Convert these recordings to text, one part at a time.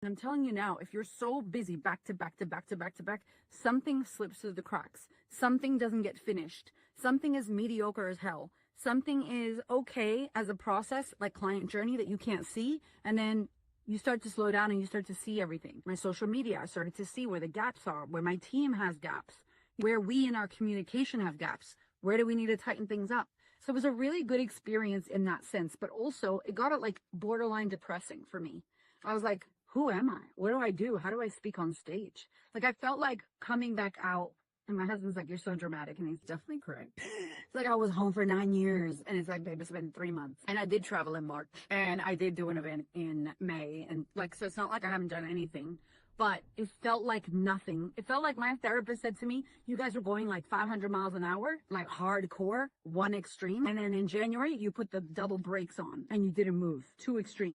And I'm telling you now, if you're so busy back to back to back to back to back, something slips through the cracks. Something doesn't get finished. Something is mediocre as hell. Something is okay as a process, like client journey, that you can't see. And then you start to slow down and you start to see everything. My social media, I started to see where the gaps are, where my team has gaps, where we in our communication have gaps. Where do we need to tighten things up? So it was a really good experience in that sense, but also it got it like borderline depressing for me. I was like, who am I? What do I do? How do I speak on stage? Like, I felt like coming back out, and my husband's like, you're so dramatic. And he's definitely correct. It's like I was home for 9 years, and it's like, babe, it's been 3 months. And I did travel in March, and I did do an event in May. And like, so it's not like I haven't done anything, but it felt like nothing. It felt like my therapist said to me, you guys were going like 500 miles an hour, like hardcore, one extreme. And then in January, you put the double brakes on and you didn't move. Two extreme.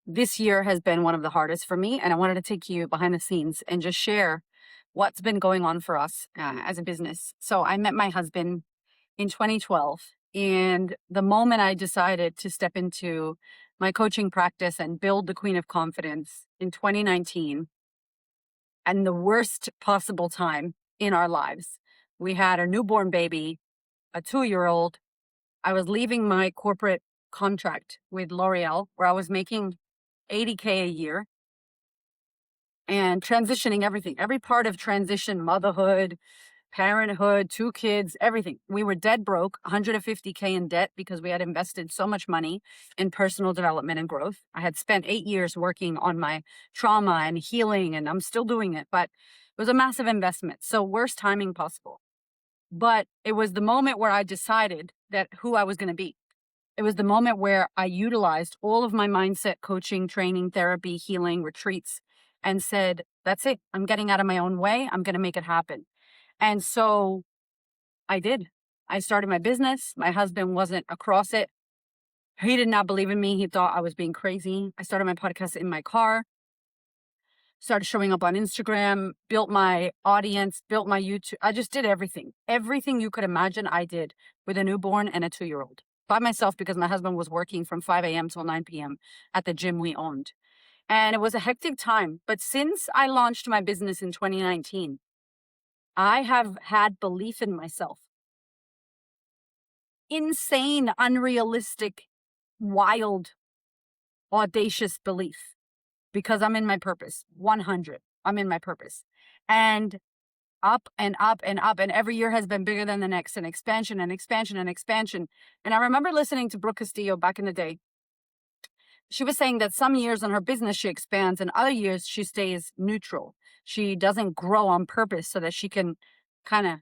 This year has been one of the hardest for me, and I wanted to take you behind the scenes and just share what's been going on for us as a business. So I met my husband in 2012, and the moment I decided to step into my coaching practice and build the Queen of Confidence in 2019, and the worst possible time in our lives. We had a newborn baby, a 2-year-old. I was leaving my corporate contract with L'Oreal, where I was making $80K a year, and transitioning everything, every part of transition, motherhood, parenthood, 2 kids, everything. We were dead broke, $150K in debt because we had invested so much money in personal development and growth. I had spent 8 years working on my trauma and healing, and I'm still doing it, but it was a massive investment. So worst timing possible. But it was the moment where I decided that who I was going to be. It was the moment where I utilized all of my mindset, coaching, training, therapy, healing, retreats, and said, that's it. I'm getting out of my own way. I'm going to make it happen. And so I did. I started my business. My husband wasn't across it. He did not believe in me. He thought I was being crazy. I started my podcast in my car, started showing up on Instagram, built my audience, built my YouTube. I just did everything. Everything you could imagine I did with a newborn and a 2-year-old by myself, because my husband was working from 5 a.m. till 9 p.m. at the gym we owned. And it was a hectic time. But since I launched my business in 2019, I have had belief in myself. Insane, unrealistic, wild, audacious belief, because I'm in my purpose. 100. I'm in my purpose. And up and up and up. And every year has been bigger than the next, and expansion and expansion and expansion. And I remember listening to Brooke Castillo back in the day. She was saying that some years in her business she expands, and other years she stays neutral. She doesn't grow on purpose so that she can kind of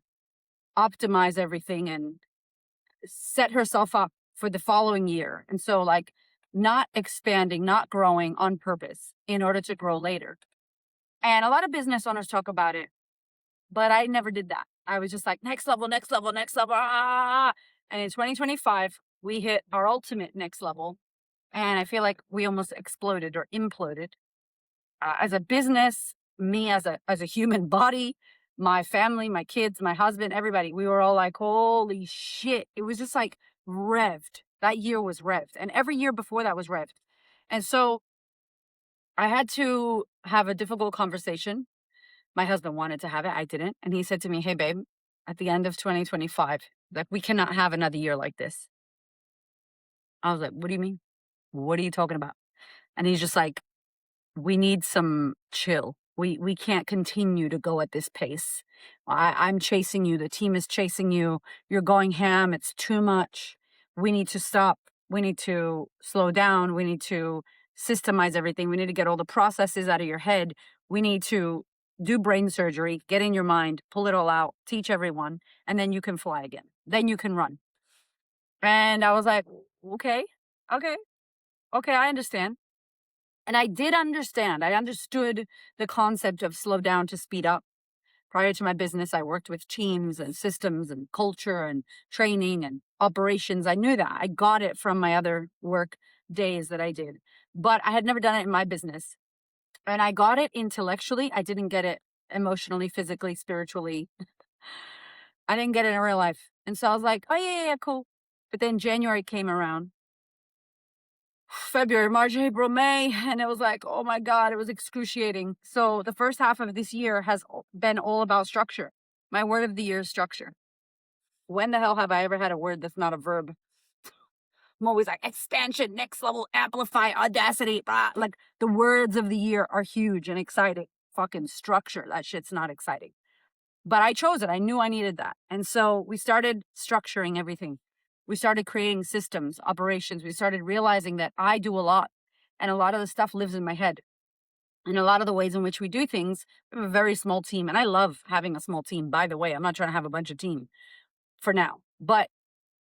optimize everything and set herself up for the following year. And so like not expanding, not growing on purpose in order to grow later. And a lot of business owners talk about it, but I never did that. I was just like, next level, next level, next level. Ah. And in 2025, we hit our ultimate next level. And I feel like we almost exploded or imploded as a business, me as a human body, my family, my kids, my husband, everybody. We were all like, holy shit. It was just like revved. That year was revved. And every year before that was revved. And so I had to have a difficult conversation. My husband wanted to have it. I didn't. And he said to me, hey, babe, at the end of 2025, like, we cannot have another year like this. I was like, what do you mean? What are you talking about? And he's just like, we need some chill. We can't continue to go at this pace. I'm chasing you. The team is chasing you. You're going ham. It's too much. We need to stop. We need to slow down. We need to systemize everything. We need to get all the processes out of your head. We need to do brain surgery, get in your mind, pull it all out, teach everyone, and then you can fly again. Then you can run. And I was like, okay, I understand. And I did understand. I understood the concept of slow down to speed up. Prior to my business, I worked with teams and systems and culture and training and operations. I knew that. I got it from my other work days that I did. But I had never done it in my business. And I got it intellectually. I didn't get it emotionally, physically, spiritually. I didn't get it in real life. And so I was like, oh, yeah, cool. But then January came around, February, March, April, May, and it was like, oh my God, it was excruciating. So the first half of this year has been all about structure. My word of the year is structure. When the hell have I ever had a word that's not a verb? I'm always like expansion, next level, amplify, audacity. Blah. Like the words of the year are huge and exciting. Fucking structure. That shit's not exciting. But I chose it. I knew I needed that. And so we started structuring everything. We started creating systems, operations. We started realizing that I do a lot. And a lot of the stuff lives in my head. And a lot of the ways in which we do things, we have a very small team. And I love having a small team, by the way. I'm not trying to have a bunch of team for now. But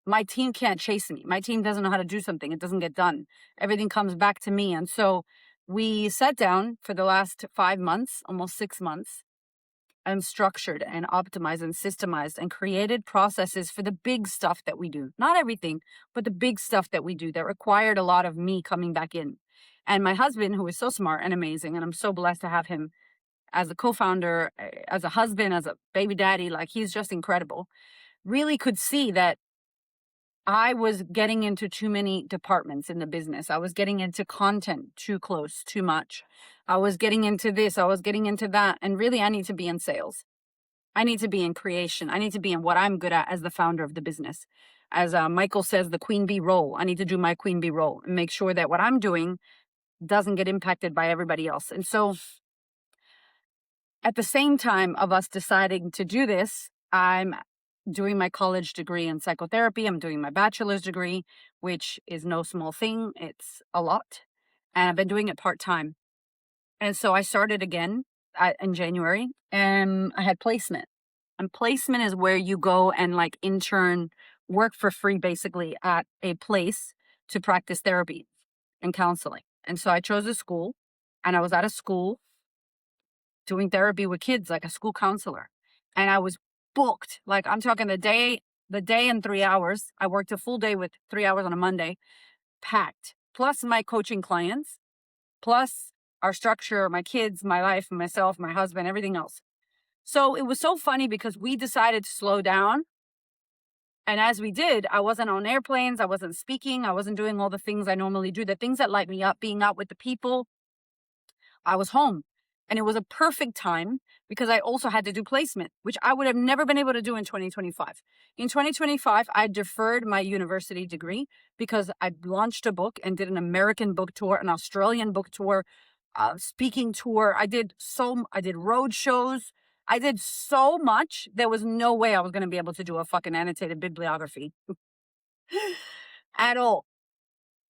my team can't chase me. My team doesn't know how to do something. It doesn't get done. Everything comes back to me. And so we sat down for the last 5 months, almost 6 months, and structured and optimized and systemized and created processes for the big stuff that we do. Not everything, but the big stuff that we do that required a lot of me coming back in. And my husband, who is so smart and amazing, and I'm so blessed to have him as a co-founder, as a husband, as a baby daddy, like he's just incredible, really could see that I was getting into too many departments in the business. I was getting into content too close, too much. I was getting into this. I was getting into that. And really, I need to be in sales. I need to be in creation. I need to be in what I'm good at as the founder of the business. As Michael says, the queen bee role. I need to do my queen bee role and make sure that what I'm doing doesn't get impacted by everybody else. And so at the same time of us deciding to do this, I'm doing my college degree in psychotherapy. I'm doing my bachelor's degree, which is no small thing. It's a lot. And I've been doing it part-time. And so I started again in January, and I had placement. And placement is where you go and like intern, work for free basically at a place to practice therapy and counseling. And so I chose a school, and I was at a school doing therapy with kids, like a school counselor. And I was booked. Like I'm talking the day and 3 hours. I worked a full day with 3 hours on a Monday, packed, plus my coaching clients, plus our structure, my kids, my life, myself, my husband, everything else. So it was so funny because we decided to slow down. And as we did, I wasn't on airplanes. I wasn't speaking. I wasn't doing all the things I normally do, the things that light me up, being out with the people. I was home. And it was a perfect time because I also had to do placement, which I would have never been able to do in 2025. In 2025, I deferred my university degree because I launched a book and did an American book tour, an Australian book tour, speaking tour. I did road shows. I did so much. There was no way I was going to be able to do a fucking annotated bibliography at all.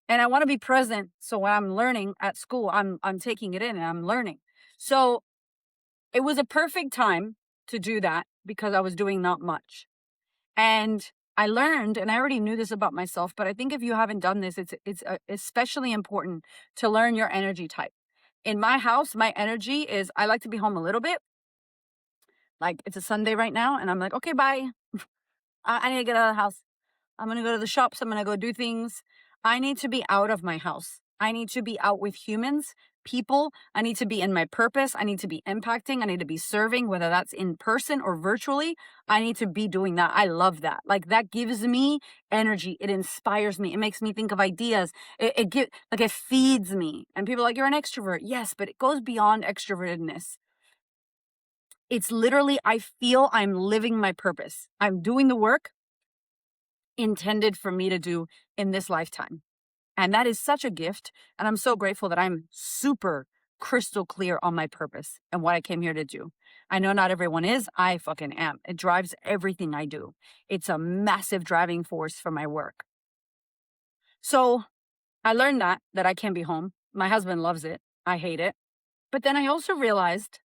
And I want to be present. So when I'm learning at school, I'm taking it in and I'm learning. So it was a perfect time to do that because I was doing not much. And I learned, and I already knew this about myself, but I think if you haven't done this, it's especially important to learn your energy type. In my house, my energy is I like to be home a little bit. Like it's a Sunday right now, and I'm like, okay, bye. I need to get out of the house. I'm going to go to the shops. I'm going to go do things. I need to be out of my house. I need to be out with humans, people. I need to be in my purpose. I need to be impacting. I need to be serving, whether that's in person or virtually. I need to be doing that. I love that. Like that gives me energy. It inspires me. It makes me think of ideas. It feeds me. And people are like, you're an extrovert. Yes, but it goes beyond extrovertedness. It's literally, I feel I'm living my purpose. I'm doing the work intended for me to do in this lifetime. And that is such a gift. And I'm so grateful that I'm super crystal clear on my purpose and what I came here to do. I know not everyone is. I fucking am. It drives everything I do. It's a massive driving force for my work. So I learned that I can't be home. My husband loves it. I hate it. But then I also realized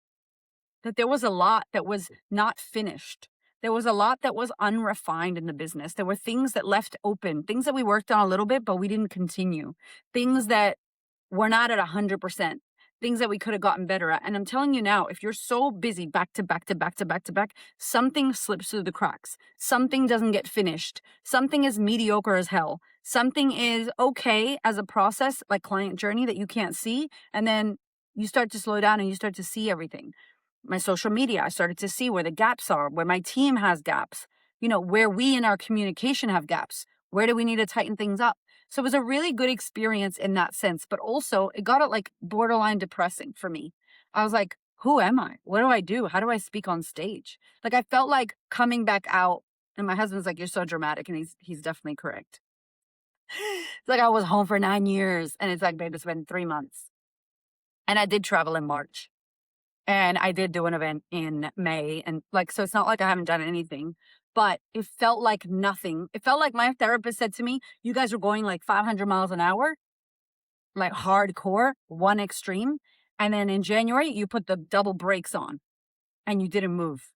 that there was a lot that was not finished. There was a lot that was unrefined in the business. There were things that left open, things that we worked on a little bit, but we didn't continue. Things that were not at 100%, things that we could have gotten better at. And I'm telling you now, if you're so busy back to back to back to back to back, something slips through the cracks. Something doesn't get finished. Something is mediocre as hell. Something is okay as a process, like client journey that you can't see. And then you start to slow down and you start to see everything. My social media, I started to see where the gaps are, where my team has gaps, where we in our communication have gaps. Where do we need to tighten things up? So it was a really good experience in that sense, but also it got it like borderline depressing for me. I was like, who am I? What do I do? How do I speak on stage? Like I felt like coming back out, and my husband's like, you're so dramatic, and he's definitely correct. It's like I was home for 9 years, and it's like, babe, it's been 3 months. And I did travel in March. And I did do an event in May. And like, so it's not like I haven't done anything, but it felt like nothing. It felt like my therapist said to me, you guys are going like 500 miles an hour, like hardcore, one extreme. And then in January, you put the double brakes on and you didn't move.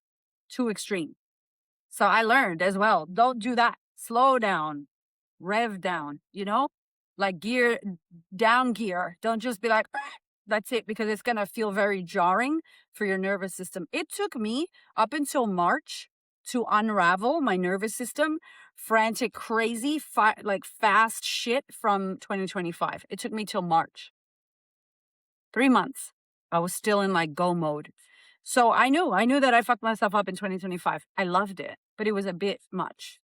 Too extreme. So I learned as well, don't do that. Slow down, rev down, like gear down gear. Don't just be like, "Ah, that's it," because it's going to feel very jarring for your nervous system. It took me up until March to unravel my nervous system, frantic, crazy, like fast shit from 2025. It took me till March. 3 months. I was still in like go mode. So I knew that I fucked myself up in 2025. I loved it, but it was a bit much.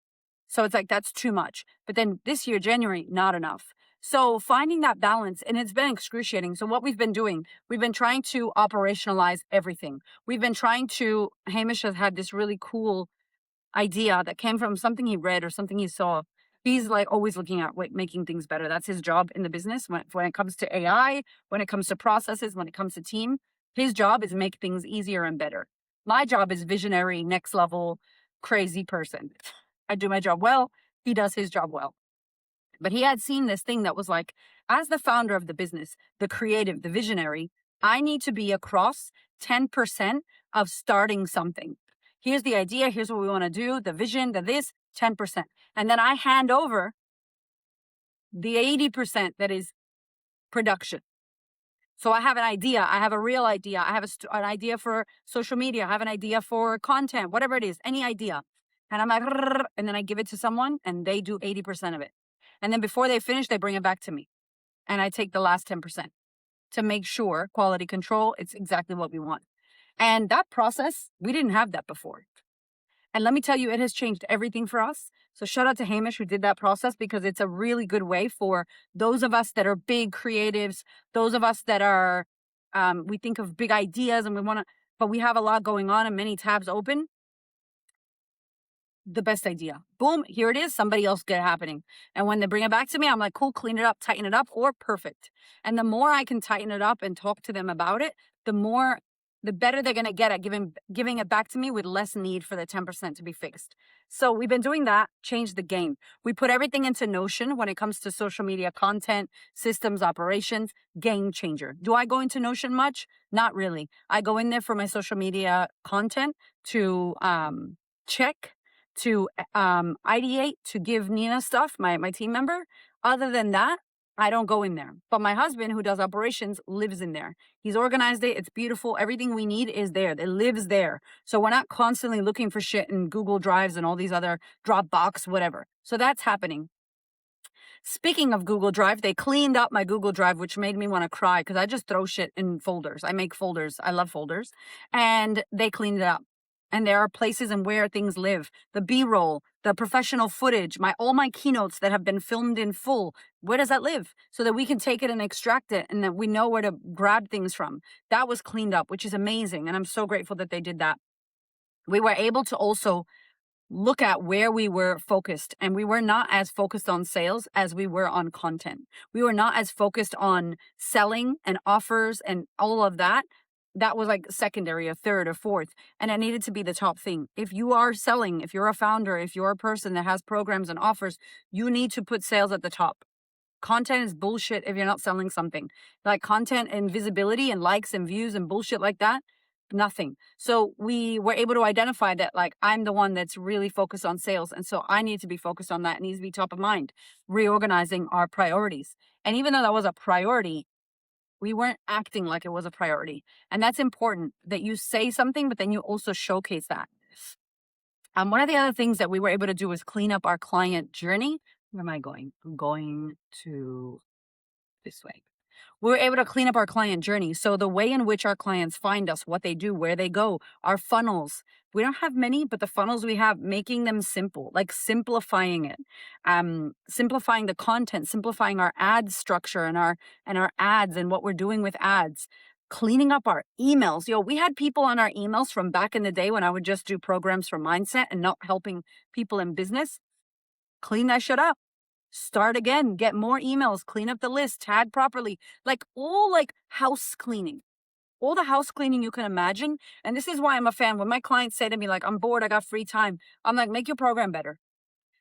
So it's like, that's too much. But then this year, January, not enough. So finding that balance, and it's been excruciating. So what we've been doing, we've been trying to operationalize everything. Hamish has had this really cool idea that came from something he read or something he saw. He's like always looking at making things better. That's his job in the business. When it comes to AI, when it comes to processes, when it comes to team, his job is make things easier and better. My job is visionary, next level, crazy person. I do my job well. He does his job well. But he had seen this thing that was like, as the founder of the business, the creative, the visionary, I need to be across 10% of starting something. Here's the idea. Here's what we want to do. The vision, the this, 10%. And then I hand over the 80% that is production. So I have an idea. I have a real idea. I have an idea for social media. I have an idea for content, whatever it is, any idea. And I'm like, and then I give it to someone and they do 80% of it. And then before they finish, they bring it back to me. And I take the last 10% to make sure quality control, it's exactly what we want. And that process, we didn't have that before. And let me tell you, it has changed everything for us. So shout out to Hamish who did that process, because it's a really good way for those of us that are big creatives, those of us that are, we think of big ideas and but we have a lot going on and many tabs open. The best idea. Boom, here it is. Somebody else get it happening. And when they bring it back to me, I'm like, cool, clean it up, tighten it up, or perfect. And the more I can tighten it up and talk to them about it, the better they're going to get at giving it back to me with less need for the 10% to be fixed. So we've been doing that, change the game. We put everything into Notion when it comes to social media content, systems, operations, game changer. Do I go into Notion much? Not really. I go in there for my social media content to check, to ideate, to give Nina stuff, my team member. Other than that, I don't go in there. But my husband, who does operations, lives in there. He's organized it. It's beautiful. Everything we need is there. It lives there. So we're not constantly looking for shit in Google Drives and all these other Dropbox, whatever. So that's happening. Speaking of Google Drive, they cleaned up my Google Drive, which made me want to cry because I just throw shit in folders. I make folders. I love folders. And they cleaned it up. And there are places and where things live. The B-roll, the professional footage, all my keynotes that have been filmed in full. Where does that live? So that we can take it and extract it and that we know where to grab things from. That was cleaned up, which is amazing. And I'm so grateful that they did that. We were able to also look at where we were focused, and we were not as focused on sales as we were on content. We were not as focused on selling and offers and all of that. That was like secondary, a third or fourth, and it needed to be the top thing. If you are selling, if you're a founder, if you're a person that has programs and offers, you need to put sales at the top. Content is bullshit if you're not selling something. Like content and visibility and likes and views and bullshit like that, nothing. So we were able to identify that, like, I'm the one that's really focused on sales. And so I need to be focused on that. It needs to be top of mind, reorganizing our priorities. And even though that was a priority, we weren't acting like it was a priority. And that's important, that you say something, but then you also showcase that. One of the other things that we were able to do was clean up our client journey. Where am I going? I'm going to this way. We're able to clean up our client journey. So the way in which our clients find us, what they do, where they go, our funnels. We don't have many, but the funnels we have, making them simple, like simplifying it, simplifying the content, simplifying our ad structure and our ads and what we're doing with ads, cleaning up our emails. Yo, we had people on our emails from back in the day when I would just do programs for mindset and not helping people in business. Clean that shit up. Start again, get more emails, clean up the list, tag properly, like all like house cleaning, all the house cleaning you can imagine. And this is why I'm a fan. When my clients say to me, like, I'm bored, I got free time, I'm like, make your program better,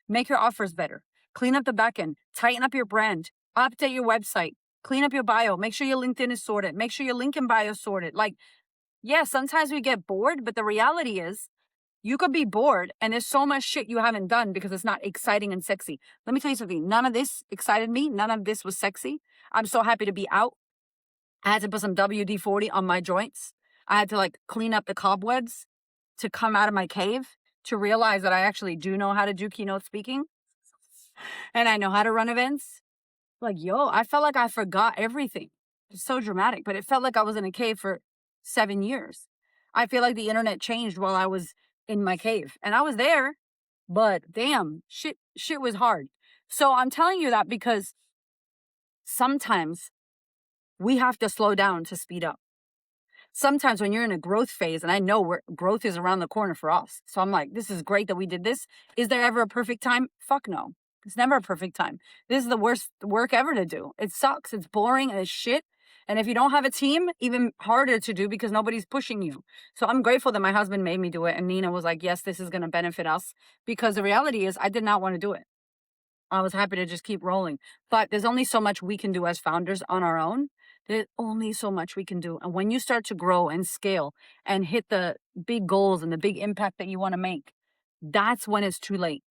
make your offers better, clean up the back end, tighten up your brand, update your website, clean up your bio, make sure your LinkedIn is sorted, make sure your link in bio is sorted. Like, yeah, sometimes we get bored, but the reality is you could be bored and there's so much shit you haven't done because it's not exciting and sexy. Let me tell you something. None of this excited me. None of this was sexy. I'm so happy to be out. I had to put some WD-40 on my joints. I had to like clean up the cobwebs to come out of my cave to realize that I actually do know how to do keynote speaking and I know how to run events. Like, yo, I felt like I forgot everything. It's so dramatic, but it felt like I was in a cave for 7 years. I feel like the internet changed while I was in my cave and I was there, but damn, shit was hard. So I'm telling you that because sometimes we have to slow down to speed up. Sometimes when you're in a growth phase, and I know growth is around the corner for us. So I'm like, this is great that we did this. Is there ever a perfect time? Fuck no. It's never a perfect time. This is the worst work ever to do. It sucks. It's boring and it's shit. And if you don't have a team, even harder to do because nobody's pushing you. So I'm grateful that my husband made me do it. And Nina was like, yes, this is going to benefit us. Because the reality is I did not want to do it. I was happy to just keep rolling. But there's only so much we can do as founders on our own. There's only so much we can do. And when you start to grow and scale and hit the big goals and the big impact that you want to make, that's when it's too late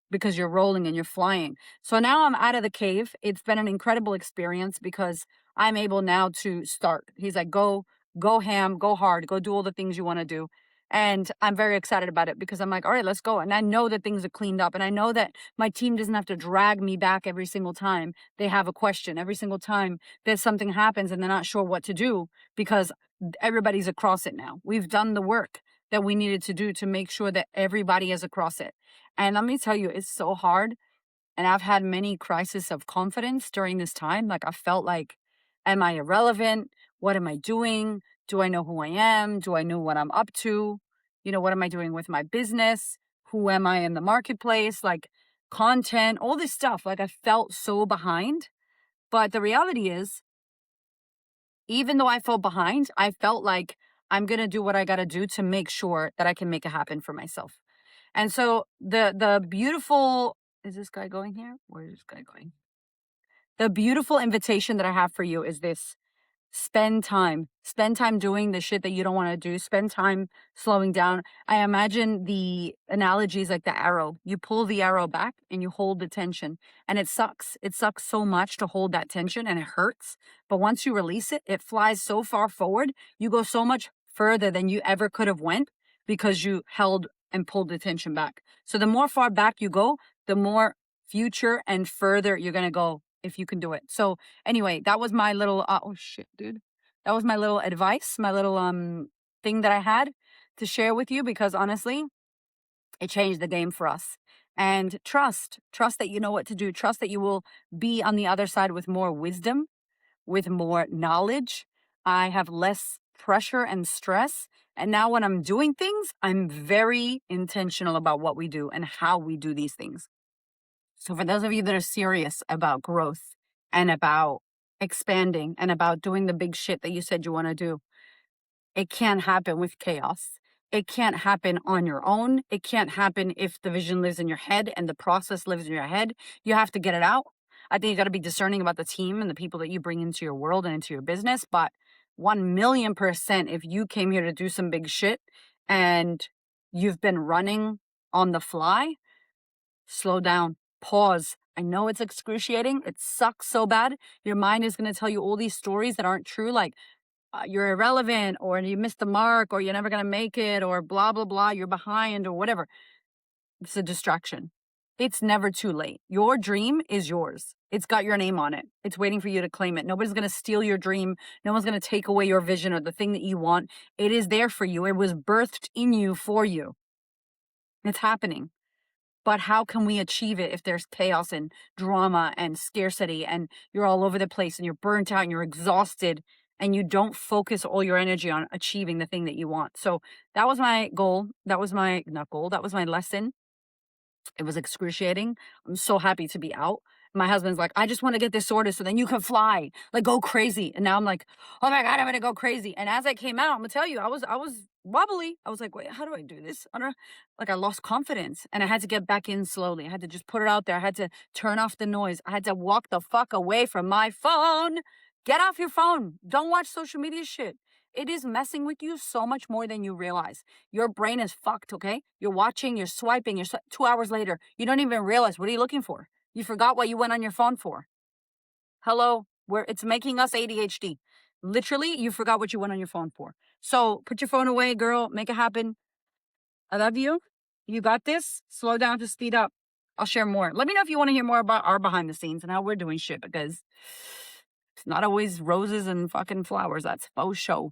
because you're rolling and you're flying. So now I'm out of the cave. It's been an incredible experience because I'm able now to start. He's like, go ham, go hard, go do all the things you want to do. And I'm very excited about it because I'm like, all right, let's go. And I know that things are cleaned up. And I know that my team doesn't have to drag me back every single time they have a question, every single time that something happens and they're not sure what to do because everybody's across it now. We've done the work that we needed to do to make sure that everybody is across it. And let me tell you, it's so hard. And I've had many crises of confidence during this time. Like I felt like, am I irrelevant? What am I doing? Do I know who I am? Do I know what I'm up to? You know, what am I doing with my business? Who am I in the marketplace? Like content, all this stuff. Like I felt so behind. But the reality is, even though I felt behind, I felt like I'm going to do what I got to do to make sure that I can make it happen for myself. And so the beautiful, is this guy going here? Where is this guy going? The beautiful invitation that I have for you is this. Spend time doing the shit that you don't want to do. Spend time slowing down. I imagine the analogies like the arrow. You pull the arrow back and you hold the tension and it sucks. It sucks so much to hold that tension and it hurts. But once you release it, it flies so far forward. You go so much further than you ever could have went because you held and pulled the tension back. So the more far back you go, the more future and further you're going to go if you can do it. So anyway, that was my little, oh shit, dude. That was my little advice, my little thing that I had to share with you because honestly, it changed the game for us. And trust that you know what to do. Trust that you will be on the other side with more wisdom, with more knowledge. I have less pressure and stress. And now when I'm doing things, I'm very intentional about what we do and how we do these things. So for those of you that are serious about growth and about expanding and about doing the big shit that you said you want to do, it can't happen with chaos. It can't happen on your own. It can't happen if the vision lives in your head and the process lives in your head. You have to get it out. I think you got to be discerning about the team and the people that you bring into your world and into your business. But 1,000,000%, if you came here to do some big shit and you've been running on the fly, slow down, pause. I know it's excruciating. It sucks so bad. Your mind is going to tell you all these stories that aren't true, like you're irrelevant or you missed the mark or you're never going to make it or blah, blah, blah. You're behind or whatever. It's a distraction. It's never too late. Your dream is yours. It's got your name on it. It's waiting for you to claim it. Nobody's going to steal your dream. No one's going to take away your vision or the thing that you want. It is there for you. It was birthed in you for you. It's happening. But how can we achieve it if there's chaos and drama and scarcity and you're all over the place and you're burnt out and you're exhausted and you don't focus all your energy on achieving the thing that you want? So that was my goal. That was my, not goal, that was my lesson. It was excruciating. I'm so happy to be out. My husband's like, I just want to get this sorted so then you can fly, like go crazy. And now I'm like, oh my God, I'm gonna go crazy. And as I came out, I'm gonna tell you, I was wobbly. I was like, wait, how do I do this? I don't like I lost confidence and I had to get back in slowly. I had to just put it out there. I had to turn off the noise. I had to walk the fuck away from my phone. Get off your phone. Don't watch social media shit. It is messing with you so much more than you realize. Your brain is fucked, okay? You're watching, you're swiping, 2 hours later. You don't even realize, what are you looking for? You forgot what you went on your phone for. Hello? It's making us ADHD. Literally, you forgot what you went on your phone for. So put your phone away, girl. Make it happen. I love you. You got this. Slow down to speed up. I'll share more. Let me know if you want to hear more about our behind the scenes and how we're doing shit, because it's not always roses and fucking flowers. That's faux show.